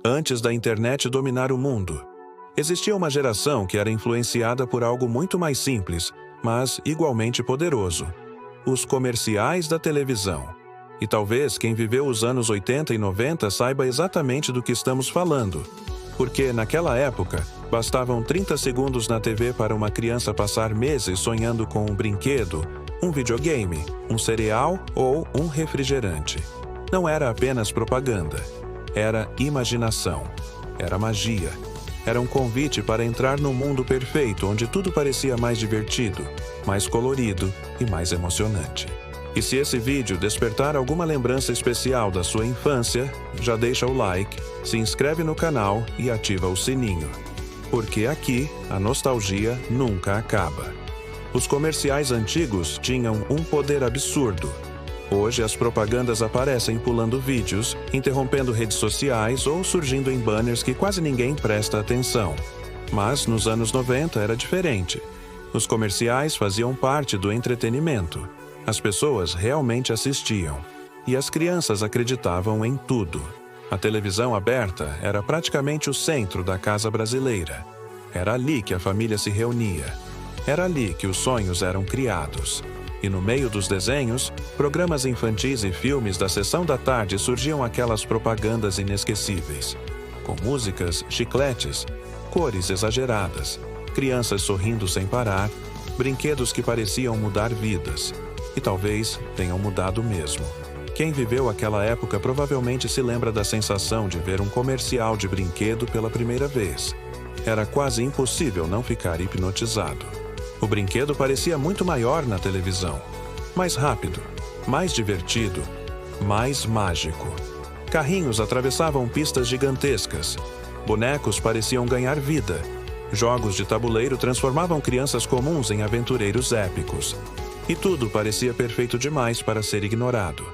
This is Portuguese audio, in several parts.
antes da internet dominar o mundo. Existia uma geração que era influenciada por algo muito mais simples, mas igualmente poderoso: os comerciais da televisão. E talvez quem viveu os anos 80 e 90 saiba exatamente do que estamos falando, porque naquela época bastavam 30 segundos na TV para uma criança passar meses sonhando com um brinquedo, um videogame, um cereal ou um refrigerante. Não era apenas propaganda, era imaginação, era magia. Era um convite para entrar no mundo perfeito, onde tudo parecia mais divertido, mais colorido e mais emocionante. E se esse vídeo despertar alguma lembrança especial da sua infância, já deixa o like, se inscreve no canal e ativa o sininho. Porque aqui a nostalgia nunca acaba. Os comerciais antigos tinham um poder absurdo. Hoje as propagandas aparecem pulando vídeos, interrompendo redes sociais ou surgindo em banners que quase ninguém presta atenção. Mas nos anos 90 era diferente. Os comerciais faziam parte do entretenimento. As pessoas realmente assistiam. E as crianças acreditavam em tudo. A televisão aberta era praticamente o centro da casa brasileira. Era ali que a família se reunia. Era ali que os sonhos eram criados. E no meio dos desenhos, programas infantis e filmes da sessão da tarde surgiam aquelas propagandas inesquecíveis, com músicas, chicletes, cores exageradas, crianças sorrindo sem parar, brinquedos que pareciam mudar vidas, e talvez tenham mudado mesmo. Quem viveu aquela época provavelmente se lembra da sensação de ver um comercial de brinquedo pela primeira vez. Era quase impossível não ficar hipnotizado. O brinquedo parecia muito maior na televisão, mais rápido, mais divertido, mais mágico. Carrinhos atravessavam pistas gigantescas. Bonecos pareciam ganhar vida. Jogos de tabuleiro transformavam crianças comuns em aventureiros épicos. E tudo parecia perfeito demais para ser ignorado.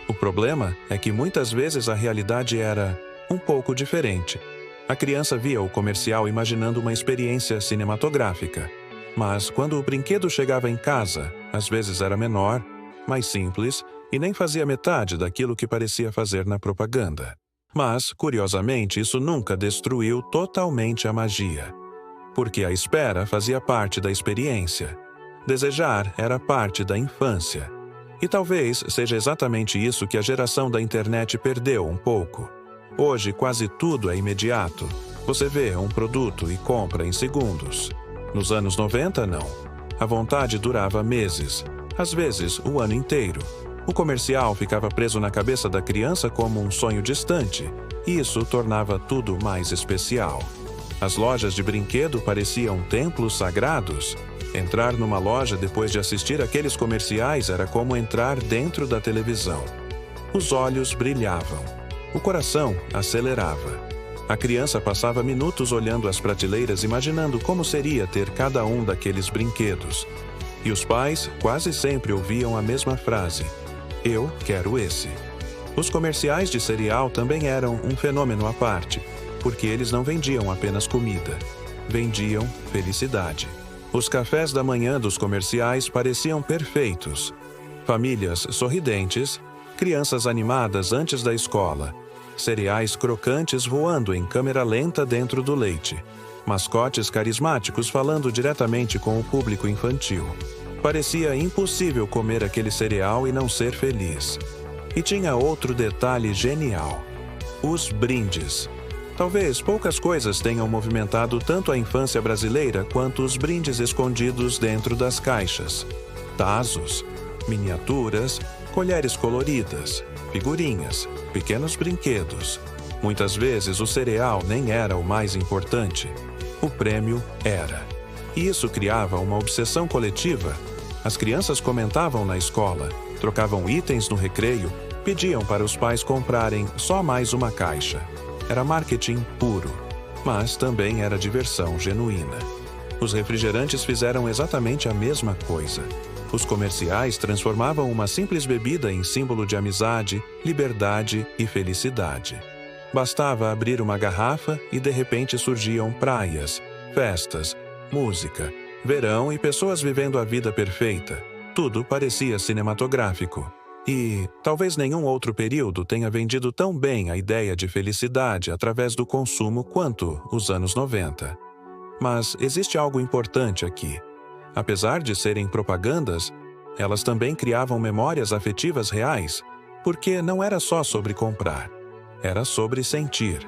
O problema é que muitas vezes a realidade era um pouco diferente. A criança via o comercial imaginando uma experiência cinematográfica. Mas quando o brinquedo chegava em casa, às vezes era menor, mais simples e nem fazia metade daquilo que parecia fazer na propaganda. Mas, curiosamente, isso nunca destruiu totalmente a magia. Porque a espera fazia parte da experiência. Desejar era parte da infância. E talvez seja exatamente isso que a geração da internet perdeu um pouco. Hoje quase tudo é imediato. Você vê um produto e compra em segundos. Nos anos 90, não. A vontade durava meses, às vezes o ano inteiro. O comercial ficava preso na cabeça da criança como um sonho distante, e isso tornava tudo mais especial. As lojas de brinquedo pareciam templos sagrados. Entrar numa loja depois de assistir aqueles comerciais era como entrar dentro da televisão. Os olhos brilhavam. O coração acelerava. A criança passava minutos olhando as prateleiras, imaginando como seria ter cada um daqueles brinquedos. E os pais quase sempre ouviam a mesma frase: "Eu quero esse". Os comerciais de cereal também eram um fenômeno à parte, porque eles não vendiam apenas comida. Vendiam felicidade. Os cafés da manhã dos comerciais pareciam perfeitos. Famílias sorridentes, crianças animadas antes da escola, cereais crocantes voando em câmera lenta dentro do leite, mascotes carismáticos falando diretamente com o público infantil. Parecia impossível comer aquele cereal e não ser feliz. E tinha outro detalhe genial: os brindes. Talvez poucas coisas tenham movimentado tanto a infância brasileira quanto os brindes escondidos dentro das caixas. Tazos, miniaturas, colheres coloridas, figurinhas, pequenos brinquedos. Muitas vezes o cereal nem era o mais importante. O prêmio era. E isso criava uma obsessão coletiva. As crianças comentavam na escola, trocavam itens no recreio, pediam para os pais comprarem só mais uma caixa. Era marketing puro, mas também era diversão genuína. Os refrigerantes fizeram exatamente a mesma coisa. Os comerciais transformavam uma simples bebida em símbolo de amizade, liberdade e felicidade. Bastava abrir uma garrafa e de repente surgiam praias, festas, música, verão e pessoas vivendo a vida perfeita. Tudo parecia cinematográfico. E talvez nenhum outro período tenha vendido tão bem a ideia de felicidade através do consumo quanto os anos 90. Mas existe algo importante aqui. Apesar de serem propagandas, elas também criavam memórias afetivas reais, porque não era só sobre comprar, era sobre sentir.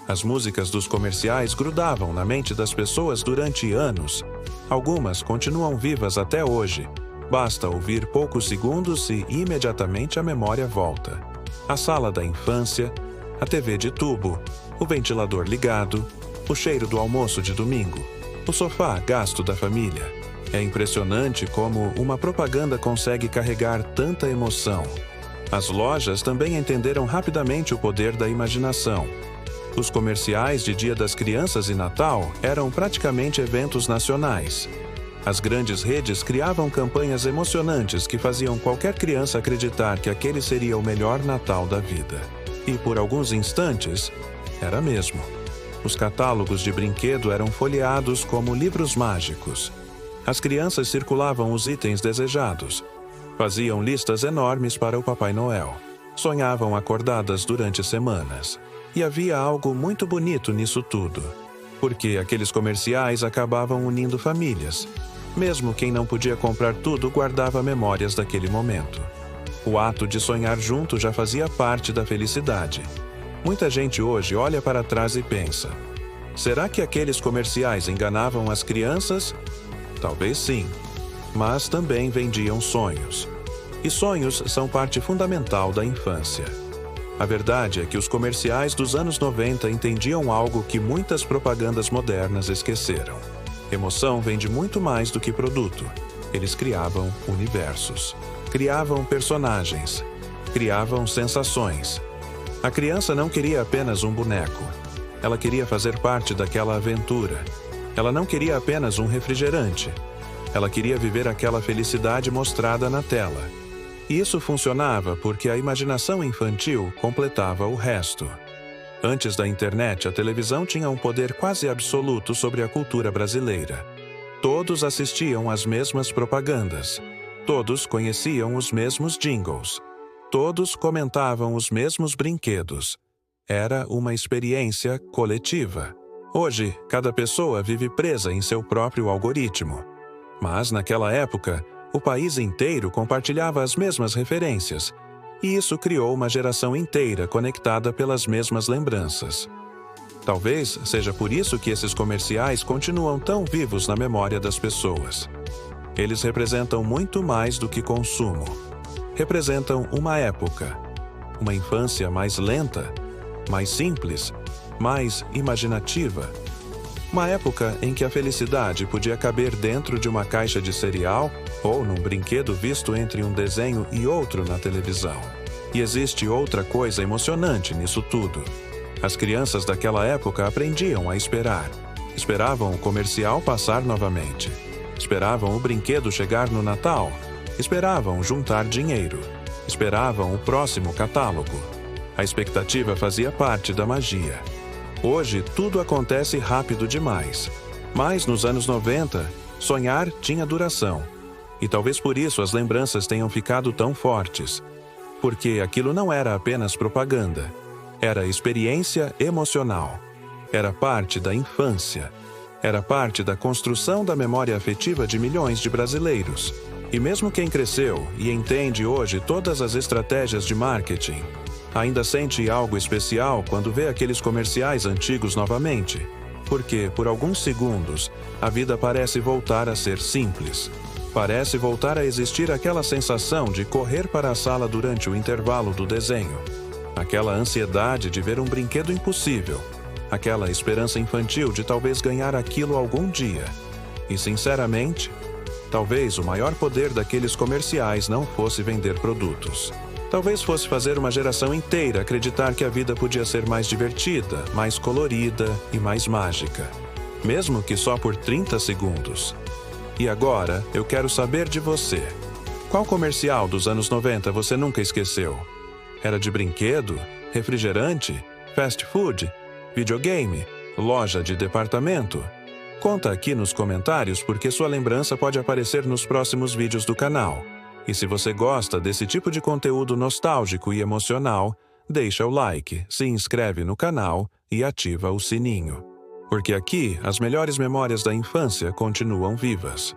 As músicas dos comerciais grudavam na mente das pessoas durante anos. Algumas continuam vivas até hoje. Basta ouvir poucos segundos e imediatamente a memória volta. A sala da infância, a TV de tubo, o ventilador ligado, o cheiro do almoço de domingo, o sofá gasto da família. É impressionante como uma propaganda consegue carregar tanta emoção. As lojas também entenderam rapidamente o poder da imaginação. Os comerciais de Dia das Crianças e Natal eram praticamente eventos nacionais. As grandes redes criavam campanhas emocionantes que faziam qualquer criança acreditar que aquele seria o melhor Natal da vida. E por alguns instantes, era mesmo. Os catálogos de brinquedo eram folheados como livros mágicos. As crianças circulavam os itens desejados. Faziam listas enormes para o Papai Noel. Sonhavam acordadas durante semanas. E havia algo muito bonito nisso tudo. Porque aqueles comerciais acabavam unindo famílias. Mesmo quem não podia comprar tudo guardava memórias daquele momento. O ato de sonhar junto já fazia parte da felicidade. Muita gente hoje olha para trás e pensa: será que aqueles comerciais enganavam as crianças? Talvez sim, mas também vendiam sonhos. E sonhos são parte fundamental da infância. A verdade é que os comerciais dos anos 90 entendiam algo que muitas propagandas modernas esqueceram. Emoção vende muito mais do que produto. Eles criavam universos, criavam personagens, criavam sensações. A criança não queria apenas um boneco. Ela queria fazer parte daquela aventura. Ela não queria apenas um refrigerante. Ela queria viver aquela felicidade mostrada na tela. E isso funcionava porque a imaginação infantil completava o resto. Antes da internet, a televisão tinha um poder quase absoluto sobre a cultura brasileira. Todos assistiam às mesmas propagandas. Todos conheciam os mesmos jingles. Todos comentavam os mesmos brinquedos. Era uma experiência coletiva. Hoje, cada pessoa vive presa em seu próprio algoritmo. Mas, naquela época, o país inteiro compartilhava as mesmas referências, e isso criou uma geração inteira conectada pelas mesmas lembranças. Talvez seja por isso que esses comerciais continuam tão vivos na memória das pessoas. Eles representam muito mais do que consumo. Representam uma época, uma infância mais lenta, mais simples, mais imaginativa. Uma época em que a felicidade podia caber dentro de uma caixa de cereal ou num brinquedo visto entre um desenho e outro na televisão. E existe outra coisa emocionante nisso tudo. As crianças daquela época aprendiam a esperar. Esperavam o comercial passar novamente. Esperavam o brinquedo chegar no Natal. Esperavam juntar dinheiro. Esperavam o próximo catálogo. A expectativa fazia parte da magia. Hoje, tudo acontece rápido demais. Mas nos anos 90, sonhar tinha duração. E talvez por isso as lembranças tenham ficado tão fortes. Porque aquilo não era apenas propaganda. Era experiência emocional. Era parte da infância. Era parte da construção da memória afetiva de milhões de brasileiros. E mesmo quem cresceu e entende hoje todas as estratégias de marketing, ainda sente algo especial quando vê aqueles comerciais antigos novamente, porque, por alguns segundos, a vida parece voltar a ser simples. Parece voltar a existir aquela sensação de correr para a sala durante o intervalo do desenho. Aquela ansiedade de ver um brinquedo impossível. Aquela esperança infantil de talvez ganhar aquilo algum dia. E, sinceramente, talvez o maior poder daqueles comerciais não fosse vender produtos. Talvez fosse fazer uma geração inteira acreditar que a vida podia ser mais divertida, mais colorida e mais mágica. Mesmo que só por 30 segundos. E agora, eu quero saber de você. Qual comercial dos anos 90 você nunca esqueceu? Era de brinquedo? Refrigerante? Fast food? Videogame? Loja de departamento? Conta aqui nos comentários porque sua lembrança pode aparecer nos próximos vídeos do canal. E se você gosta desse tipo de conteúdo nostálgico e emocional, deixa o like, se inscreve no canal e ativa o sininho. Porque aqui as melhores memórias da infância continuam vivas.